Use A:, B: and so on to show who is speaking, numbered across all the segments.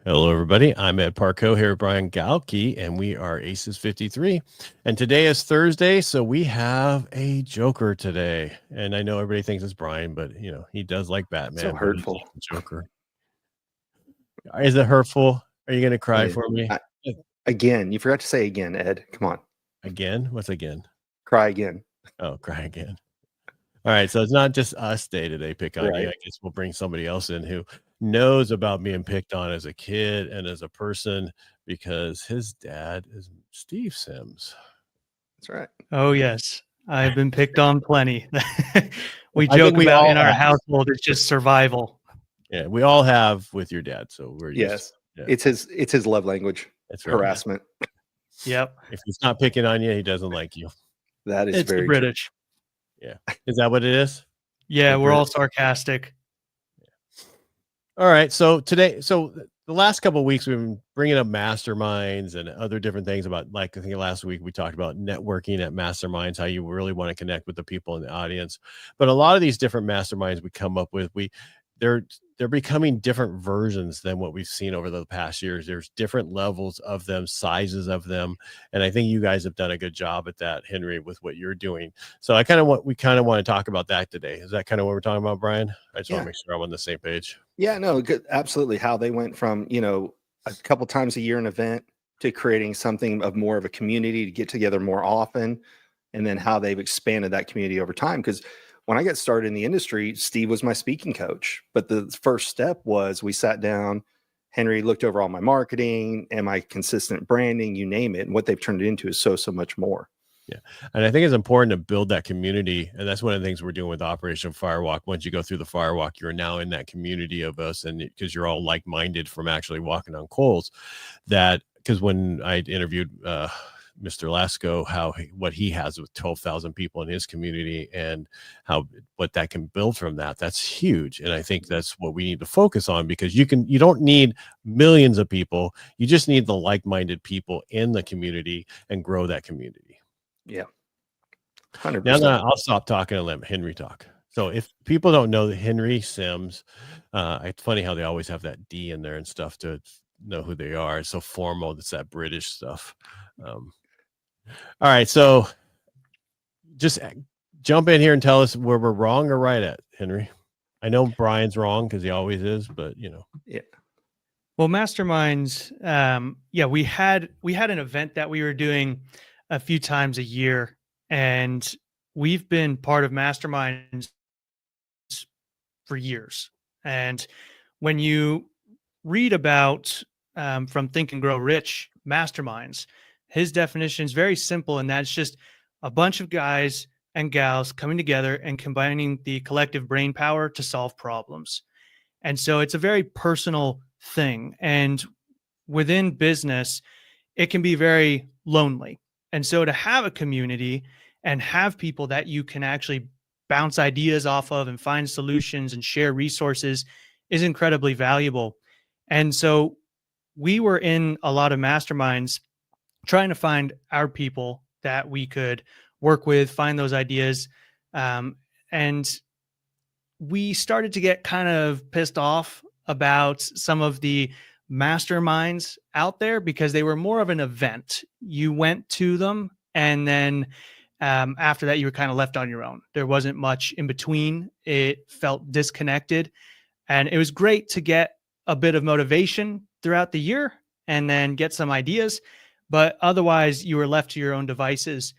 A: Hello, everybody. I'm Ed Parcaut here with Brian Galke, and we are Aces53. And today is Thursday, so we have a Joker today. And I know everybody thinks it's Brian, but he does like Batman.
B: So hurtful.
A: But it's Joker. Is it hurtful? Are you going to cry for me?
B: Again, you forgot to say again, Ed. Come on.
A: Again? What's again?
B: Cry again.
A: Oh, cry again. All right, so it's not just us day-to-day pick on
B: Right.
A: you. I guess we'll bring somebody else in who knows about being picked on as a kid and as a person because his dad is Steve Sims.
B: That's right.
C: Oh, yes. I've been picked on plenty. we
A: I
C: joke
A: think we
C: about
A: all
C: in our
A: have.
C: household, it's just survival.
A: Yeah, we all have with your dad, so we're
B: Yes.
A: Yeah.
B: It's his love language.
A: That's right.
B: Harassment.
C: Yep.
A: If he's not picking on you, he doesn't like you.
B: That is
C: It's
B: very
C: the British.
A: Yeah. Is that what it is?
C: Yeah,
A: The
C: we're all
A: British.
C: sarcastic.
A: All right. So today, the last couple of weeks, we've been bringing up masterminds and other different things about, like, I think last week we talked about networking at masterminds, how you really want to connect with the people in the audience. But a lot of these different masterminds we come up with, they're becoming different versions than what we've seen over the past years. There's different levels of them, sizes of them. And I think you guys have done a good job at that, Henry, with what you're doing. So we kind of want to talk about that today. Is that kind of what we're talking about, Brian? I just want to make sure I'm on the same page.
B: Yeah, no, good. Absolutely. How they went from, a couple times a year an event to creating something of more of a community to get together more often. And then how they've expanded that community over time. Because when I got started in the industry, Steve was my speaking coach. But the first step was we sat down, Henry looked over all my marketing and my consistent branding, you name it. And what they've turned it into is so much more.
A: Yeah. And I think it's important to build that community. And that's one of the things we're doing with Operation Firewalk. Once you go through the Firewalk, you're now in that community of us. And because you're all like-minded from actually walking on coals, because when I interviewed Mr. Lasco, what he has with 12,000 people in his community and what that can build from that's huge. And I think that's what we need to focus on, because you don't need millions of people. You just need the like-minded people in the community and grow that community.
B: Yeah. 100%.
A: Now I'll stop talking and let Henry talk. So if people don't know Henry Sims, it's funny how they always have that D in there and stuff to know who they are. It's so formal. It's that British stuff. All right. So just jump in here and tell us where we're wrong or right at, Henry. I know Brian's wrong because he always is, but
B: Yeah.
C: Well, masterminds, we had an event that we were doing a few times a year, and we've been part of masterminds for years. And when you read about from Think and Grow Rich masterminds, his definition is very simple, and that's just a bunch of guys and gals coming together and combining the collective brain power to solve problems. And so it's a very personal thing. And within business, it can be very lonely. And so to have a community and have people that you can actually bounce ideas off of and find solutions and share resources is incredibly valuable. And so we were in a lot of masterminds trying to find our people that we could work with, find those ideas. And we started to get kind of pissed off about some of the masterminds out there because they were more of an event. You went to them, and then after that, you were kind of left on your own. There wasn't much in between. It felt disconnected, and it was great to get a bit of motivation throughout the year and then get some ideas, but otherwise you were left to your own devices.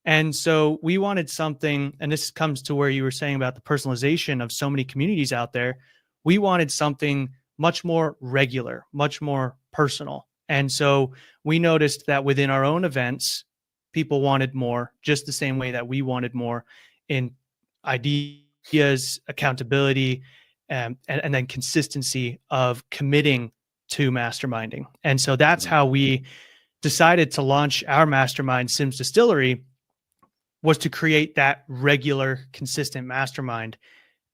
C: And so we wanted something, and this comes to where you were saying about the personalization of so many communities out there. We wanted something much more regular, much more personal. And so we noticed that within our own events, people wanted more, just the same way that we wanted more in ideas, accountability, and then consistency of committing to masterminding. And so that's how we decided to launch our mastermind, Sims Distillery, was to create that regular, consistent mastermind.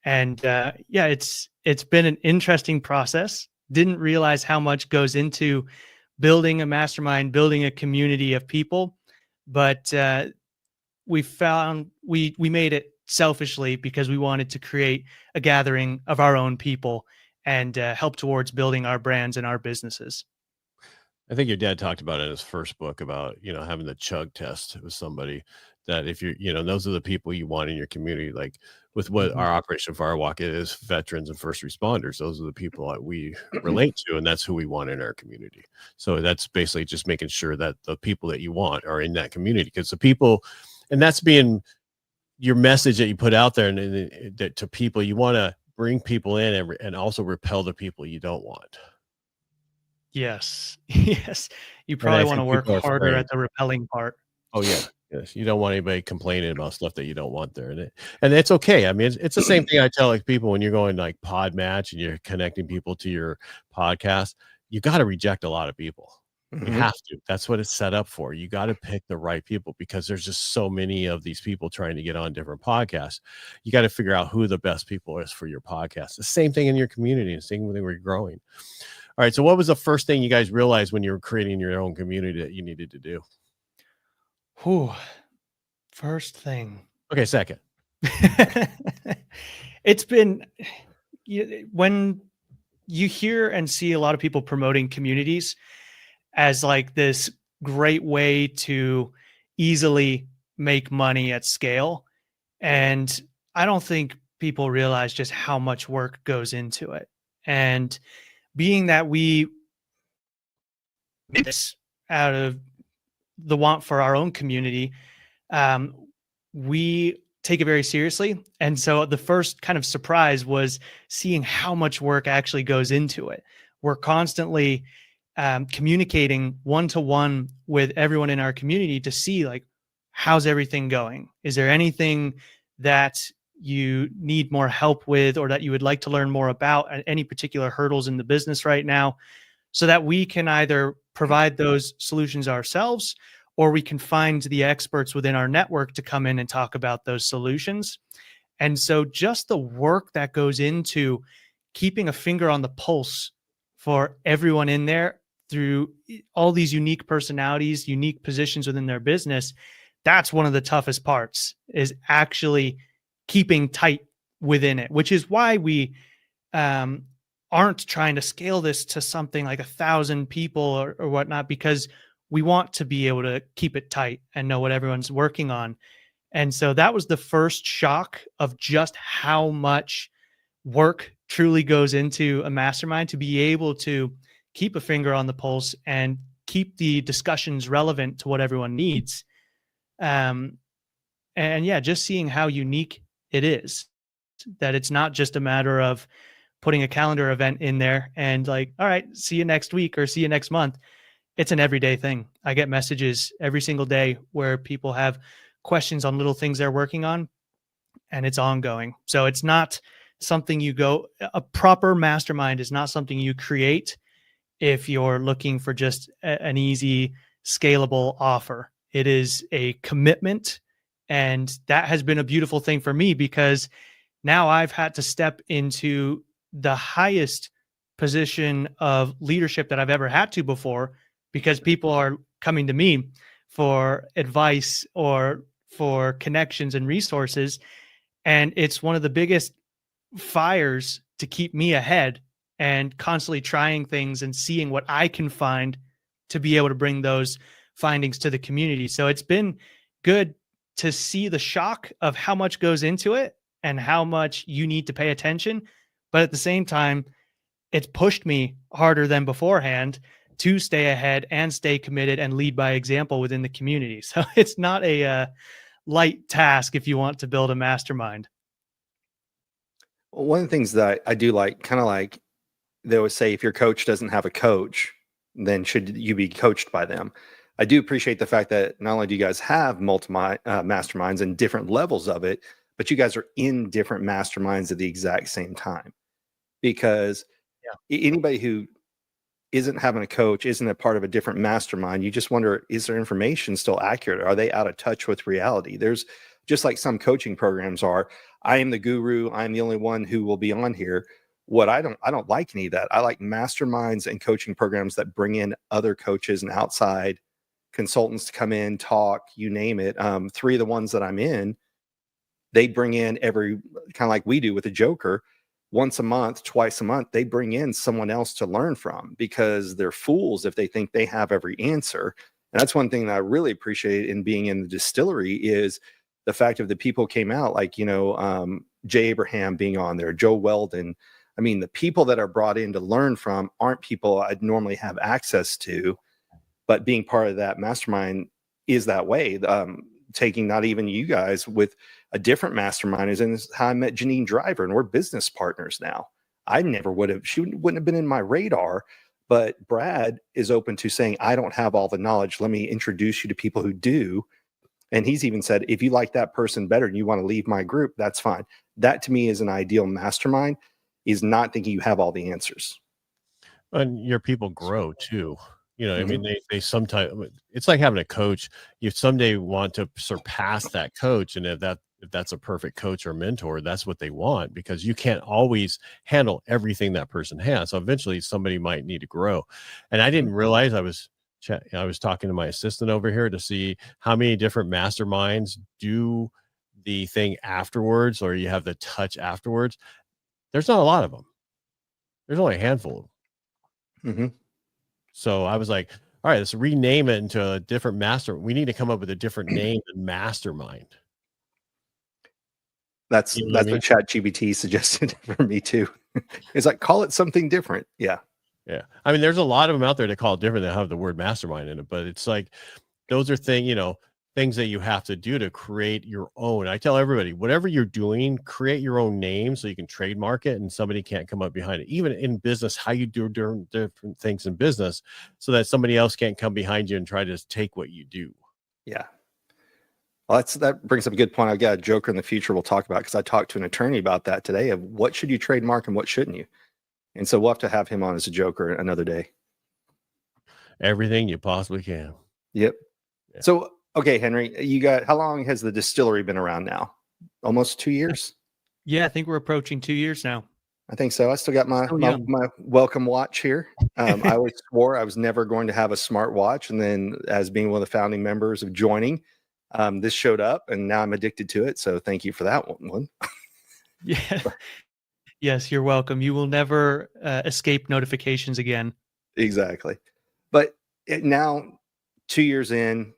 C: And it's been an interesting process. Didn't realize how much goes into building a mastermind, building a community of people. But we found we made it selfishly because we wanted to create a gathering of our own people and help towards building our brands and our businesses.
A: I think your dad talked about it in his first book about, having the chug test with somebody that if those are the people you want in your community, like with what
B: Mhm.
A: our Operation Firewalk is, veterans and first responders, those are the people that we relate to, and that's who we want in our community. So that's basically just making sure that the people that you want are in that community, because the people, and that's being your message that you put out there, and that to people, you want to bring people in and also repel the people you don't want.
C: Yes. Yes. You
A: And
C: probably
A: I
C: want to
A: think
C: work
A: people are
C: harder
A: afraid.
C: at the repelling part.
A: Oh yeah. Yes. You don't want anybody complaining about stuff that you don't want there. And it's okay. I mean, it's the same thing I tell like people when you're going like pod match and you're connecting people to your podcast, you got to reject a lot of people. You
B: Mhm.
A: have to. That's what it's set up for. You got to pick the right people, because there's just so many of these people trying to get on different podcasts. You got to figure out who the best people is for your podcast. The same thing in your community, the same thing when you're growing. All right. So what was the first thing you guys realized when you were creating your own community that you needed to do?
C: Whew. First thing.
A: Okay, second.
C: It's been when you hear and see a lot of people promoting communities as like this great way to easily make money at scale. And I don't think people realize just how much work goes into it. And being that we miss out of the want for our own community, um, we take it very seriously. And so the first kind of surprise was seeing how much work actually goes into it. We're constantly communicating one to one with everyone in our community to see like, how's everything going? Is there anything that you need more help with, or that you would like to learn more about, any particular hurdles in the business right now, so that we can either provide those solutions ourselves, or we can find the experts within our network to come in and talk about those solutions. And so just the work that goes into keeping a finger on the pulse for everyone in there through all these unique personalities, unique positions within their business, that's one of the toughest parts, is actually keeping tight within it, which is why we um, aren't trying to scale this to something like 1,000 people or whatnot, because we want to be able to keep it tight and know what everyone's working on. And so that was the first shock of just how much work truly goes into a mastermind, to be able to keep a finger on the pulse and keep the discussions relevant to what everyone needs. Um, and yeah, just seeing how unique it is, that it's not just a matter of putting a calendar event in there and like, all right, see you next week or see you next month. It's an everyday thing. I get messages every single day where people have questions on little things they're working on, and it's ongoing. So it's not something a proper mastermind is not something you create if you're looking for just an easy, scalable offer. It is a commitment. And that has been a beautiful thing for me, because now I've had to step into the highest position of leadership that I've ever had to before, because people are coming to me for advice or for connections and resources. And it's one of the biggest fires to keep me ahead and constantly trying things and seeing what I can find to be able to bring those findings to the community. So it's been good to see the shock of how much goes into it and how much you need to pay attention. But at the same time, it's pushed me harder than beforehand to stay ahead and stay committed and lead by example within the community. So it's not a light task if you want to build a mastermind.
B: Well, one of the things that I do like, kind of like they always say, if your coach doesn't have a coach, then should you be coached by them? I do appreciate the fact that not only do you guys have multiple masterminds and different levels of it, but you guys are in different masterminds at the exact same time. Because anybody who isn't having a coach, isn't a part of a different mastermind, you just wonder, is their information still accurate? Are they out of touch with reality? There's just like some coaching programs are, I am the guru, I'm the only one who will be on here. What I don't like any of that. I like masterminds and coaching programs that bring in other coaches and outside consultants to come in, talk, you name it. Three of the ones that I'm in, they bring in every, kind of like we do with a Joker. once a month, twice a month, they bring in someone else to learn from, because they're fools if they think they have every answer. And that's one thing that I really appreciate in being in the distillery, is the fact of the people came out, like, Jay Abraham being on there, Joe Weldon. I mean, the people that are brought in to learn from aren't people I'd normally have access to, but being part of that mastermind is that way. Taking not even you guys with a different mastermind is how I met Janine Driver, and we're business partners now. I never would have, she wouldn't have been in my radar, but Brad is open to saying, I don't have all the knowledge. Let me introduce you to people who do. And he's even said, if you like that person better and you want to leave my group, that's fine. That to me is an ideal mastermind, is not thinking you have all the answers.
A: And your people grow too. I mean, they sometimes, it's like having a coach. You someday want to surpass that coach. And if that's a perfect coach or mentor, that's what they want, because you can't always handle everything that person has. So eventually somebody might need to grow. And I didn't realize I was talking to my assistant over here to see how many different masterminds do the thing afterwards, or you have the touch afterwards. There's not a lot of them. There's only a handful of them. So I was like, all right, let's rename it into a different we need to come up with a different name than Mastermind.
B: That's what ChatGPT suggested for me too. It's like, call it something different. Yeah.
A: Yeah. I mean, there's a lot of them out there to call it different that have the word mastermind in it, but it's like, those are things that you have to do to create your own. I tell everybody, whatever you're doing, create your own name so you can trademark it and somebody can't come up behind it. Even in business, how you do different things in business, so that somebody else can't come behind you and try to take what you do.
B: Yeah. Well, that brings up a good point. I've got a joker in the future we'll talk about, because I talked to an attorney about that today, of what should you trademark and what shouldn't you. And so we'll have to have him on as a joker another day.
A: Everything you possibly can.
B: Yep. Yeah. So, okay, Henry, how long has the distillery been around now? Almost 2 years?
C: Yeah, I think we're approaching 2 years now.
B: I think so. I still got my welcome watch here. I always swore I was never going to have a smart watch. And then, as being one of the founding members of joining, this showed up, and now I'm addicted to it. So thank you for that one.
C: Yeah. Yes, you're welcome. You will never escape notifications again.
B: Exactly. But now, 2 years in,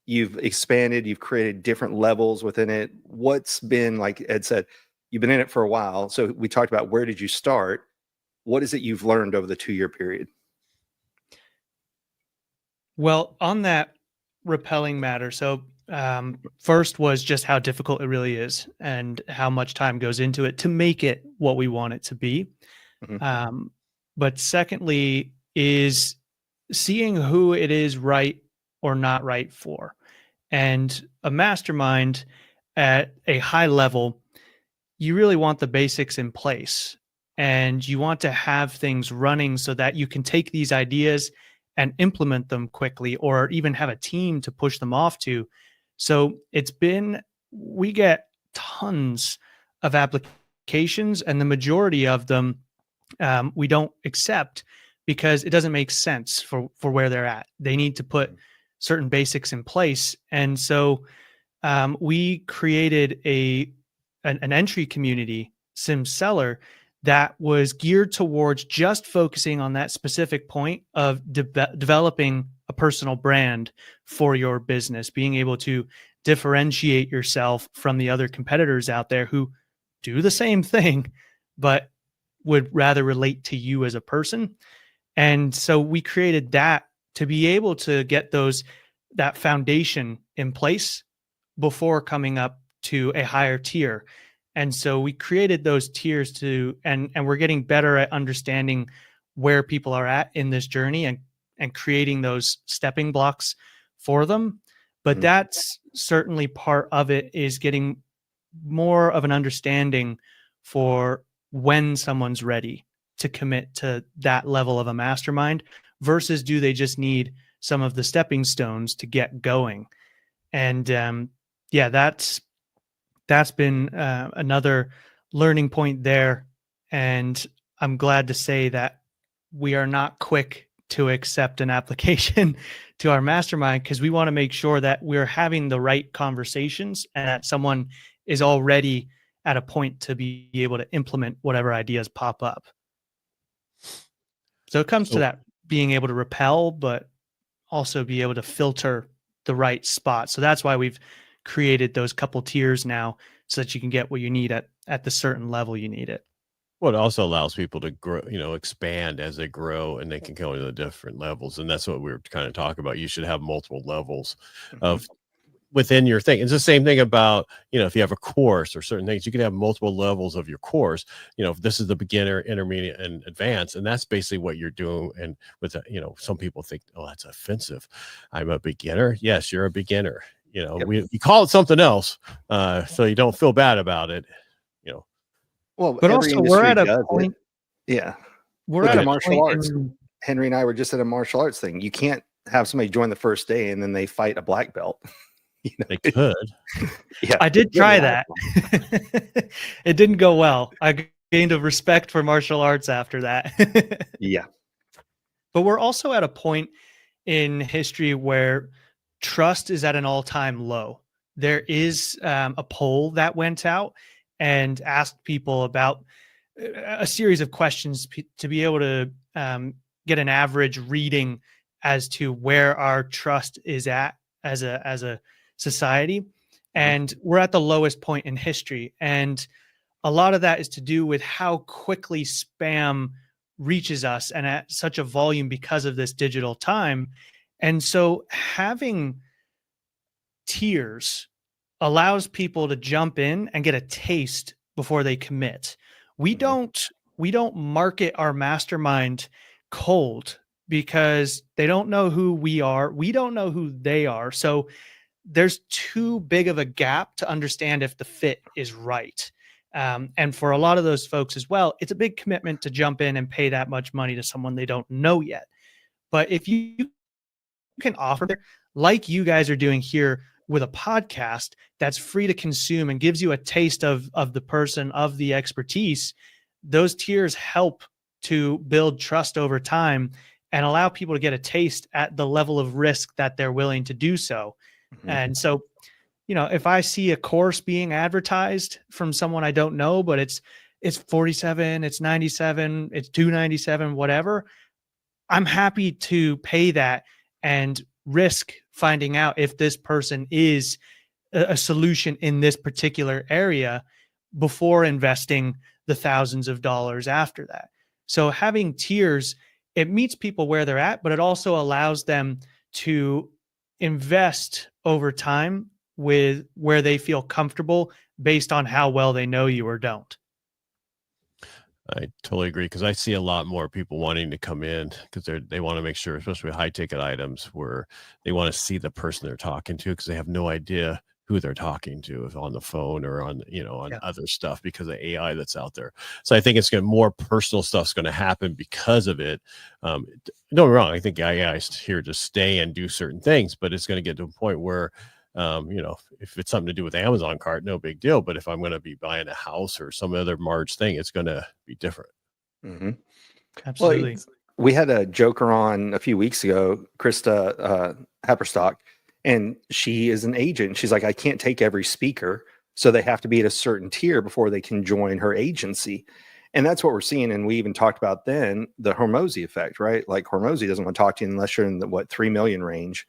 B: you've expanded, you've created different levels within it. What's been, like Ed said, you've been in it for a while. So we talked about, where did you start? What is it you've learned over the 2-year period?
C: Well, on that repelling matter, so first was just how difficult it really is and how much time goes into it to make it what we want it to be. But secondly is seeing who it is right or not right for. And a mastermind at a high level, you really want the basics in place, and you want to have things running so that you can take these ideas and implement them quickly, or even have a team to push them off to. So we get tons of applications, and the majority of them we don't accept, because it doesn't make sense for where they're at. They need to put certain basics in place. And so we created an entry community, Sim Seller, that was geared towards just focusing on that specific point of developing a personal brand for your business, being able to differentiate yourself from the other competitors out there who do the same thing, but would rather relate to you as a person. And so we created that to be able to get that foundation in place before coming up to a higher tier. And so we created those tiers and we're getting better at understanding where people are at in this journey and creating those stepping blocks for them. But that's certainly part of it, is getting more of an understanding for when someone's ready to commit to that level of a mastermind, versus do they just need some of the stepping stones to get going. And that's been another learning point there. And I'm glad to say that we are not quick to accept an application to our mastermind, because we want to make sure that we're having the right conversations and that someone is already at a point to be able to implement whatever ideas pop up. So it comes to that being able to repel, but also be able to filter the right spot. So that's why we've created those couple tiers now, so that you can get what you need at the certain level you need it.
A: Well, it also allows people to grow, expand as they grow, and they can go into the different levels. And that's what we were kind of talking about. You should have multiple levels of within your thing. It's the same thing about, if you have a course or certain things, you can have multiple levels of your course. If this is the beginner, intermediate, and advanced, and that's basically what you're doing. And with, some people think, oh, that's offensive. I'm a beginner. Yes, you're a beginner. We call it something else, so you don't feel bad about it.
B: Well,
C: but also we're at a point.
B: Yeah.
C: We're
B: Look
C: at
B: at
C: a
B: martial arts.
C: in,
B: Henry and I were just at a martial arts thing. You can't have somebody join the first day and then they fight a black belt.
A: They could.
B: Yeah.
C: I did try that. It didn't go well. I gained a respect for martial arts after that.
B: Yeah.
C: But we're also at a point in history where trust is at an all-time low. There is a poll that went out and asked people about a series of questions to be able to get an average reading as to where our trust is at as a society. And we're at the lowest point in history. And a lot of that is to do with how quickly spam reaches us and at such a volume because of this digital time. And so having tiers allows people to jump in and get a taste before they commit. We don't market our mastermind cold because they don't know who we are. We don't know who they are. So there's too big of a gap to understand if the fit is right. And for a lot of those folks as well, it's a big commitment to jump in and pay that much money to someone they don't know yet. But if you can offer, like you guys are doing here with a podcast that's free to consume and gives you a taste of the person, of the expertise, those tiers help to build trust over time and allow people to get a taste at the level of risk that they're willing to do so. And so, if I see a course being advertised from someone I don't know, but it's 47, it's 97, it's 297, whatever, I'm happy to pay that and risk finding out if this person is a solution in this particular area before investing the thousands of dollars after that. So having tiers, it meets people where they're at, but it also allows them to invest over time with where they feel comfortable based on how well they know you or don't.
A: I totally agree, because I see a lot more people wanting to come in because they want to make sure, especially with high ticket items, where they want to see the person they're talking to because they have no idea who they're talking to, if on the phone or on other stuff, because of AI that's out there. So I think it's going to more personal stuff's going to happen because of it. Don't get me wrong, I think AI is here to stay and do certain things, but it's going to get to a point where if it's something to do with Amazon cart, no big deal. But if I'm going to be buying a house or some other large thing, it's going to be different.
C: Absolutely.
B: Well, we had a joker on a few weeks ago, Krista Happerstock, and she is an agent. She's like, I can't take every speaker, so they have to be at a certain tier before they can join her agency. And that's what we're seeing. And we even talked about then the Hormozy effect, right? Like Hormozy doesn't want to talk to you unless you're in the 3 million range.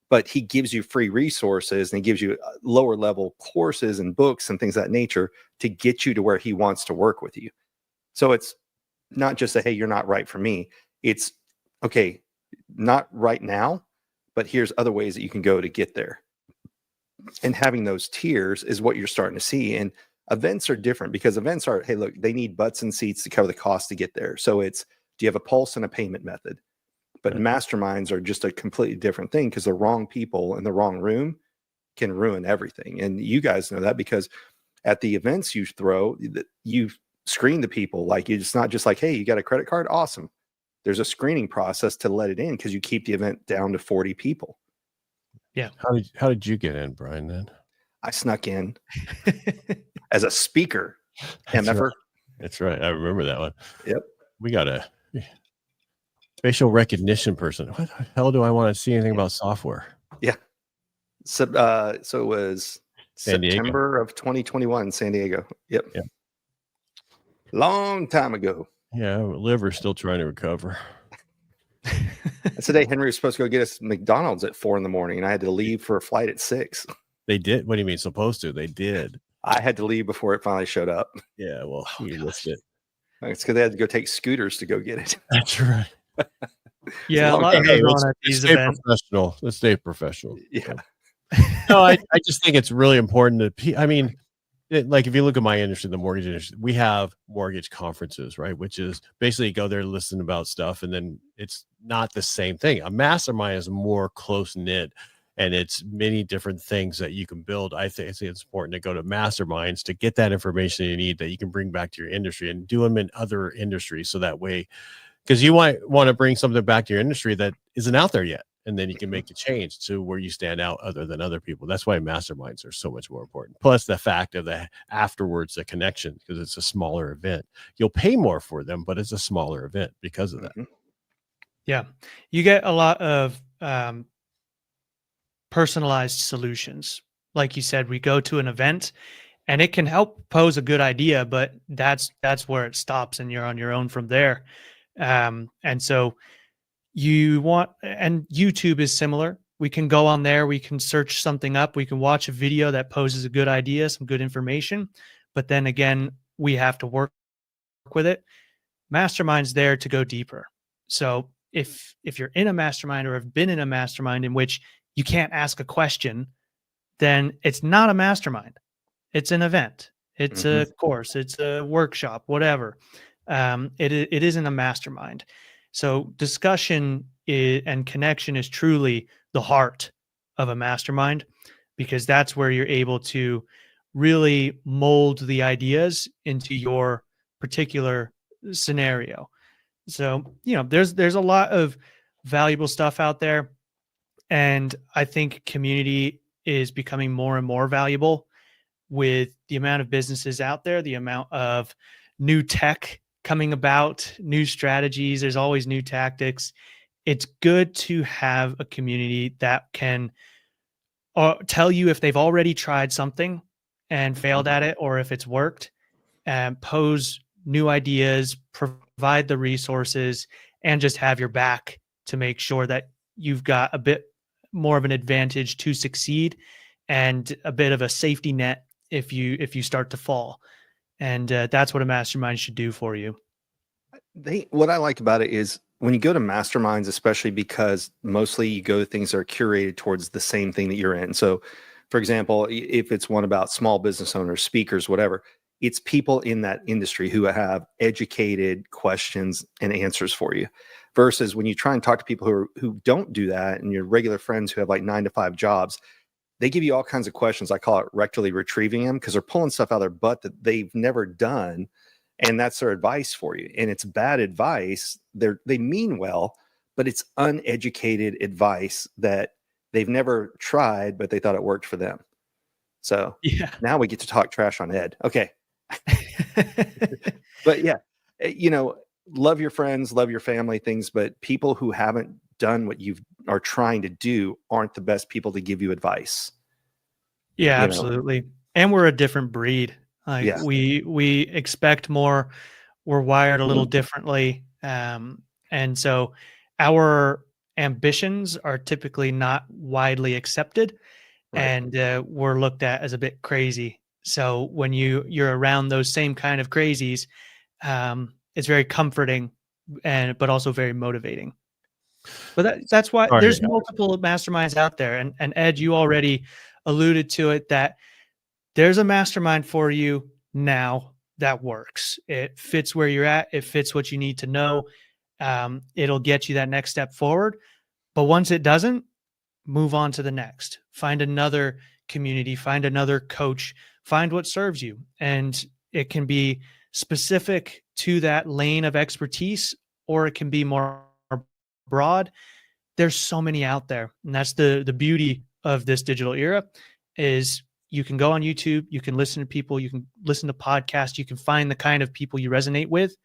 B: But he gives you free resources and he gives you lower level courses and books and things of that nature to get you to where he wants to work with you. So it's not just a, hey, you're not right for me. It's okay, not right now, but here's other ways that you can go to get there. And having those tiers is what you're starting to see. And events are different because events are, hey, look, they need butts and seats to cover the cost to get there. So it's, do you have a pulse and a payment method? But masterminds are just a completely different thing because the wrong people in the wrong room can ruin everything. And you guys know that because at the events you throw, you screen the people. Like, it's not just like, hey, you got a credit card? Awesome. There's a screening process to let it in because you keep the event down to 40 people.
C: Yeah.
A: How did you get in, Brian, then?
B: I snuck in as a speaker.
A: That's
B: MFer.
A: right. That's right. I remember that one.
B: Yep.
A: We got a facial recognition person. What the hell do I want to see anything about software?
B: Yeah. So it was
A: San Diego.
B: September of 2021, San Diego. Yep.
A: Yeah.
B: Long time ago.
A: Yeah, liver's still trying to recover.
B: That's the day Henry was supposed to go get us McDonald's at 4 a.m, and I had to leave for a flight at 6.
A: They did. What do you mean supposed to? They did.
B: I had to leave before it finally showed up.
A: Yeah, well, you missed it.
B: It's because they had to go take scooters to go get it.
A: That's right.
C: Yeah, a lot
B: time.
C: of
A: Hey,
C: those
A: let's
C: on at these
A: stay
C: events.
A: professional. Let's stay professional.
B: Yeah.
A: No, I just think it's really important to. I mean, like if you look at my industry, the mortgage industry, we have mortgage conferences, right? Which is basically you go there, listen about stuff, and then it's not the same thing. A mastermind is more close knit, and it's many different things that you can build. I think it's important to go to masterminds to get that information you need that you can bring back to your industry and do them in other industries. So that way, because you want to bring something back to your industry that isn't out there yet. And then you can make the change to where you stand out other than other people. That's why masterminds are so much more important. Plus the fact of the afterwards, the connection, because it's a smaller event. You'll pay more for them, but it's a smaller event because of that.
C: Yeah. You get a lot of personalized solutions. Like you said, we go to an event and it can help pose a good idea, but that's where it stops and you're on your own from there. And so and YouTube is similar. We can go on there, we can search something up, we can watch a video that poses a good idea, some good information, but then again, we have to work with it. Mastermind's there to go deeper. So if you're in a mastermind or have been in a mastermind in which you can't ask a question, then it's not a mastermind. It's an event. It's a course. It's a workshop, whatever. It isn't a mastermind. So discussion and connection is truly the heart of a mastermind, because that's where you're able to really mold the ideas into your particular scenario. So, there's a lot of valuable stuff out there. And I think community is becoming more and more valuable with the amount of businesses out there, the amount of new tech coming about, new strategies. There's always new tactics. It's good to have a community that can tell you if they've already tried something and failed at it, or if it's worked, and pose new ideas, provide the resources, and just have your back to make sure that you've got a bit more of an advantage to succeed and a bit of a safety net if you start to fall. And that's what a mastermind should do for you.
B: What I like about it is when you go to masterminds, especially because mostly you go to things that are curated towards the same thing that you're in. So, for example, if it's one about small business owners, speakers, whatever, it's people in that industry who have educated questions and answers for you. Versus when you try and talk to people who don't do that, and your regular friends who have like 9-to-5 jobs, they give you all kinds of questions. I call it rectally retrieving them, because they're pulling stuff out of their butt that they've never done. And that's their advice for you. And it's bad advice. They mean well, but it's uneducated advice that they've never tried, but they thought it worked for them. So now we get to talk trash on Ed. Okay. But yeah, love your friends, love your family, things, but people who haven't done what you are trying to do aren't the best people to give you advice.
C: Yeah, absolutely. And we're a different breed. Like we expect more. We're wired a little differently. And so our ambitions are typically not widely accepted. Right. And we're looked at as a bit crazy. So when you're around those same kind of crazies, it's very comforting but also very motivating. But that's why there's multiple masterminds out there. And Ed, you already alluded to it, that there's a mastermind for you now that works. It fits where you're at. It fits what you need to know. It'll get you that next step forward. But once it doesn't, move on to the next. Find another community, find another coach, find what serves you. And it can be specific to that lane of expertise, or it can be more broad. There's so many out there. And that's the beauty of this digital era, is you can go on YouTube, you can listen to people, you can listen to podcasts, you can find the kind of people you resonate with,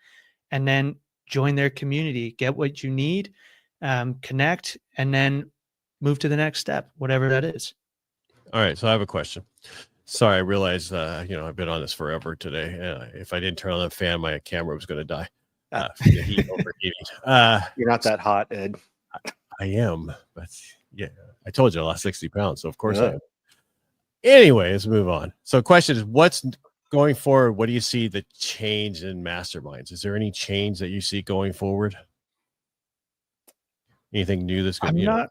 C: and then join their community, get what you need, connect, and then move to the next step, whatever that is.
A: All right. So I have a question. Sorry, I realized, I've been on this forever today. If I didn't turn on the fan, my camera was going to die. The heat overheating.
B: You're not that hot, Ed.
A: I am, but yeah, I told you I lost 60 pounds, so of course I
B: Yeah.
A: am. Anyway, let's move on. So, question is, what's going forward? What do you see the change in masterminds? Is there any change that you see going forward? Anything new that's going to,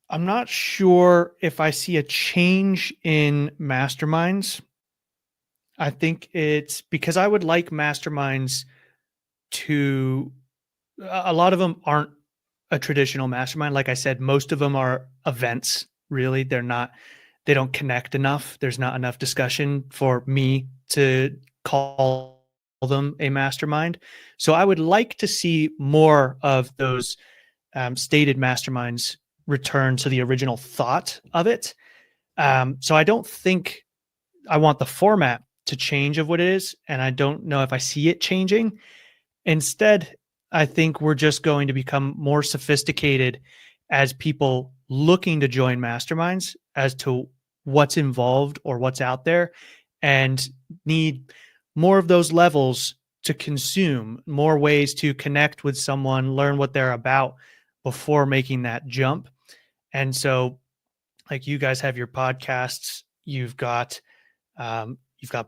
C: I'm not sure if I see a change in masterminds. I think it's because I would like masterminds to, a lot of them aren't a traditional mastermind. Like I said, most of them are events, really. They don't connect enough. There's not enough discussion for me to call them a mastermind. So I would like to see more of those stated masterminds return to the original thought of it. So I don't think I want the format to change of what it is, and I don't know if I see it changing. Instead, I think we're just going to become more sophisticated as people looking to join masterminds as to what's involved or what's out there, and need more of those levels to consume, more ways to connect with someone, learn what they're about before making that jump. And so, like, you guys have your podcasts, you've got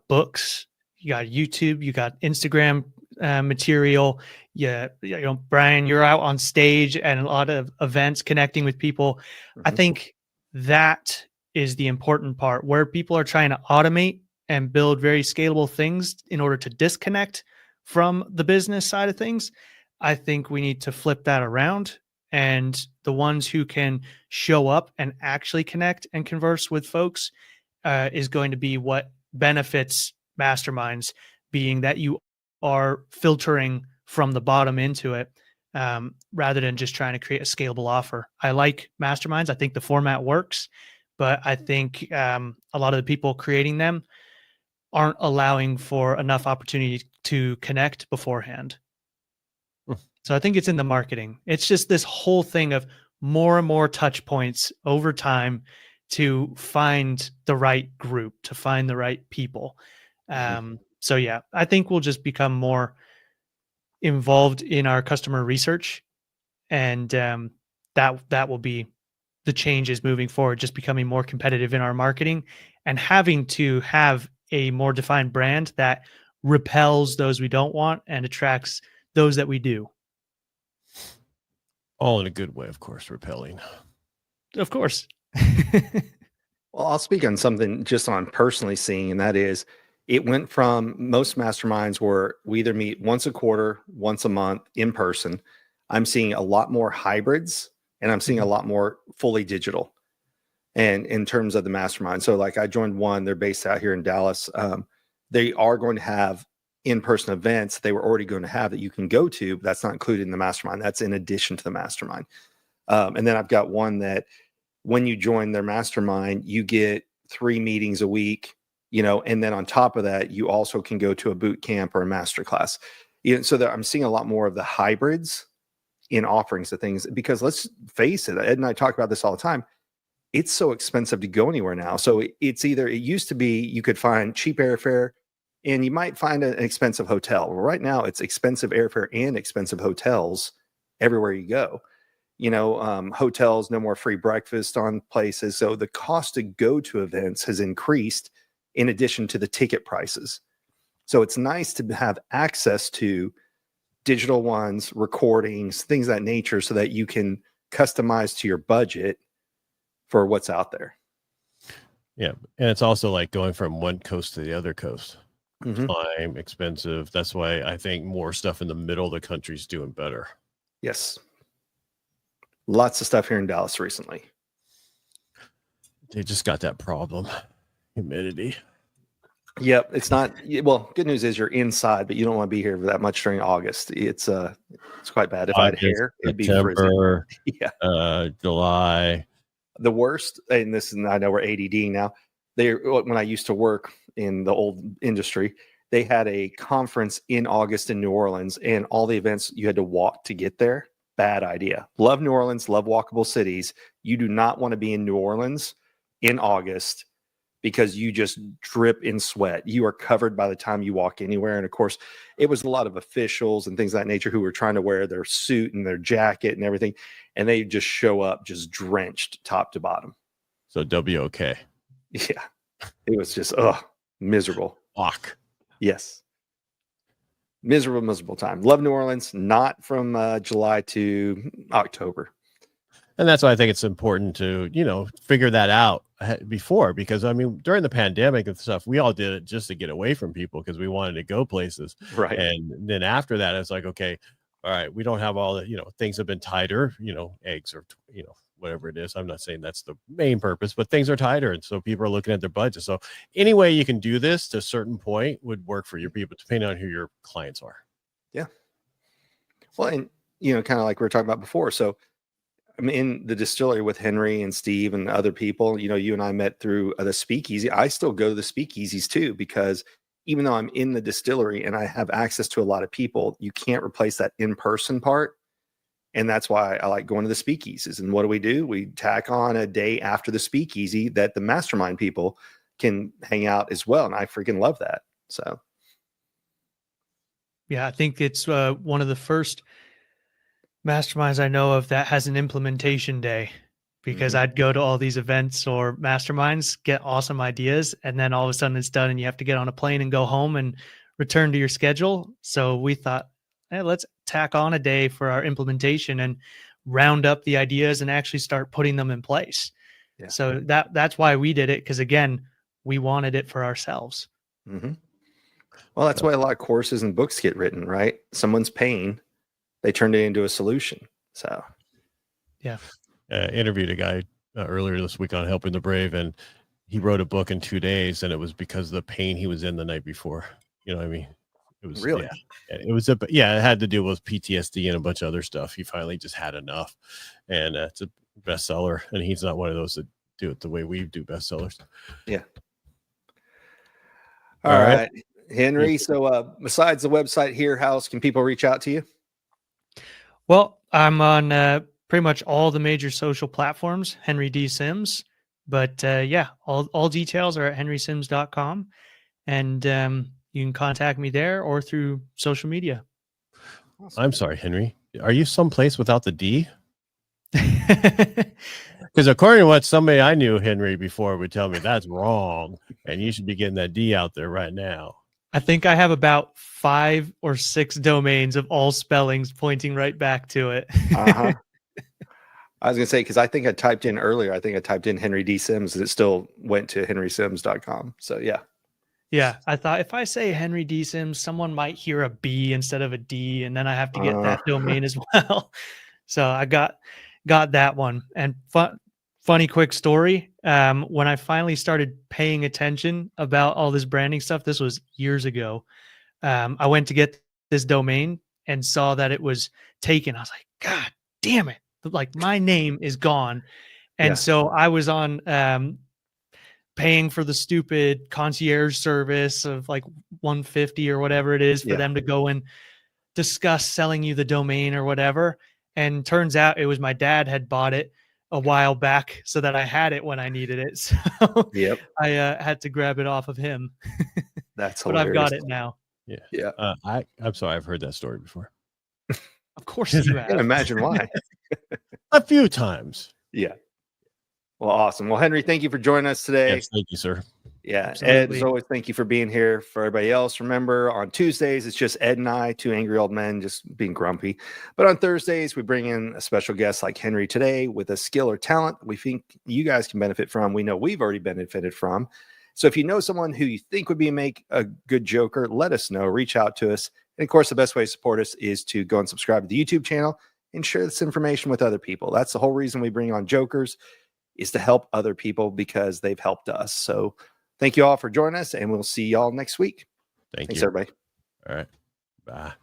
C: books, you got YouTube, you got Instagram material. Yeah, Brian, you're out on stage and a lot of events connecting with people.
B: Mm-hmm.
C: I think that is the important part, where people are trying to automate and build very scalable things in order to disconnect from the business side of things. I think we need to flip that around, and the ones who can show up and actually connect and converse with folks is going to be what benefits masterminds, being that you are filtering from the bottom into it, rather than just trying to create a scalable offer. I like masterminds. I think the format works, but I think a lot of the people creating them aren't allowing for enough opportunity to connect beforehand. So I think it's in the marketing. It's just this whole thing of more and more touch points over time to find the right group, to find the right people. So yeah, I think we'll just become more involved in our customer research, and that will be the changes moving forward, just becoming more competitive in our marketing and having to have a more defined brand that repels those we don't want and attracts those that we do.
A: all in a good way, of course, repelling.
C: Of course.
B: Well, I'll speak on something just on personally seeing, and that is, it went from most masterminds where we either meet once a quarter, once a month in person. I'm seeing a lot more hybrids, and I'm seeing a lot more fully digital. And in terms of the mastermind, so like I joined one, they're based out here in Dallas. They are going to have in-person events they were already going to have that you can go to, but that's not included in the mastermind. That's in addition to the mastermind. And then I've got one that when you join their mastermind, you get 3 meetings a week, and then on top of that, you also can go to a boot camp or a masterclass. So that I'm seeing a lot more of the hybrids in offerings of things, because let's face it, Ed and I talk about this all the time. It's so expensive to go anywhere now. So it used to be you could find cheap airfare and you might find an expensive hotel. Well, right now it's expensive airfare and expensive hotels everywhere you go. Hotels, no more free breakfast on places. So the cost to go to events has increased in addition to the ticket prices. So it's nice to have access to digital ones, recordings, things of that nature, so that you can customize to your budget for what's out there.
A: Yeah. And it's also like going from one coast to the other coast.
B: Mm-hmm.
A: Time, expensive. That's why I think more stuff in the middle of the country is doing better.
B: Yes. Lots of stuff here in Dallas recently.
A: They just got that problem. Humidity.
B: Yep. It's not, well, good news is you're inside, but you don't want to be here for that much during August. It's quite bad. If I had hair, it'd be frizzy. Yeah.
A: July.
B: The worst, and this is, I know we're ADD now. When I used to work in the old industry, they had a conference in August in New Orleans, and all the events you had to walk to get there. Bad idea. Love New Orleans, love walkable cities. You do not want to be in New Orleans in August because you just drip in sweat. You are covered by the time you walk anywhere. And of course, it was a lot of officials and things of that nature who were trying to wear their suit and their jacket and everything. And they just show up just drenched top to bottom.
A: So WOK.
B: Yeah. It was just, miserable.
A: Fuck.
B: Yes. Miserable time. Love New Orleans, not from July to October.
A: And that's why I think it's important to, figure that out before, because I mean, during the pandemic and stuff, we all did it just to get away from people because we wanted to go places.
B: Right.
A: And then after that, it's like, okay, all right, we don't have all the, things have been tighter, eggs or, whatever it is. I'm not saying that's the main purpose, but things are tighter. And so people are looking at their budget. So any way you can do this to a certain point would work for your people, depending on who your clients are.
B: Yeah. Well, and, kind of like we were talking about before. So I'm in the distillery with Henry and Steve and other people. You and I met through the speakeasy. I still go to the speakeasies too, because even though I'm in the distillery and I have access to a lot of people, you can't replace that in-person part. And that's why I like going to the speakeasies. And what do? We tack on a day after the speakeasy that the mastermind people can hang out as well. And I freaking love that. So.
C: Yeah, I think it's one of the first masterminds I know of that has an implementation day, because I'd go to all these events or masterminds, get awesome ideas, and then all of a sudden it's done and you have to get on a plane and go home and return to your schedule. So we thought, hey, let's tack on a day for our implementation and round up the ideas and actually start putting them in place. Yeah. So that's why we did it, because again, we wanted it for ourselves.
B: Mm-hmm. Well, that's why a lot of courses and books get written, right? Someone's pain, they turned it into a solution. So,
A: yeah. Interviewed a guy earlier this week on Helping the Brave, and he wrote a book in 2 days, and it was because of the pain he was in the night before. You know what I mean? It was
B: really,
A: it was it had to do with PTSD and a bunch of other stuff. He finally just had enough, and it's a bestseller. And he's not one of those that do it the way we do bestsellers.
B: Yeah. All right, Henry. So, besides the website here, how else can people reach out to you?
C: Well, I'm on pretty much all the major social platforms, Henry D. Sims. But all details are at henrysims.com. And you can contact me there or through social media.
A: Awesome. I'm sorry, Henry. Are you someplace without the D? Because according to what somebody I knew, Henry, before would tell me, that's wrong. And you should be getting that D out there right now.
C: I think I have about 5 or 6 domains of all spellings pointing right back to it.
B: I was going to say, because I think I typed in earlier, I typed in Henry D. Sims and it still went to henrysims.com. So, yeah.
C: Yeah. I thought if I say Henry D. Sims, someone might hear a B instead of a D, and then I have to get that domain as well. So I got that one. And funny quick story. When I finally started paying attention about all this branding stuff, this was years ago. I went to get this domain and saw that it was taken. I was like, God damn it. Like, my name is gone. And so I was on paying for the stupid concierge service of like $150 or whatever it is for them to go and discuss selling you the domain or whatever. And turns out it was my dad had bought it a while back so that I had it when I needed it. So I had to grab it off of him.
B: That's
C: but I've got it now.
A: Yeah. I'm sorry. I've heard that story before.
C: Of course you have.
B: I can imagine why.
A: A few times.
B: Yeah. Well, awesome. Well, Henry, thank you for joining us today.
A: Yes, thank you, sir.
B: Yeah. Absolutely. Ed, as always, thank you for being here. For everybody else, remember, on Tuesdays, it's just Ed and I, 2 angry old men just being grumpy. But on Thursdays, we bring in a special guest like Henry today with a skill or talent we think you guys can benefit from. We know we've already benefited from. So if you know someone who you think would make a good joker, let us know. Reach out to us. And of course, the best way to support us is to go and subscribe to the YouTube channel and share this information with other people. That's the whole reason we bring on jokers, is to help other people because they've helped us. So thank you all for joining us, and we'll see y'all next week.
A: Thanks,
B: everybody.
A: All right. Bye.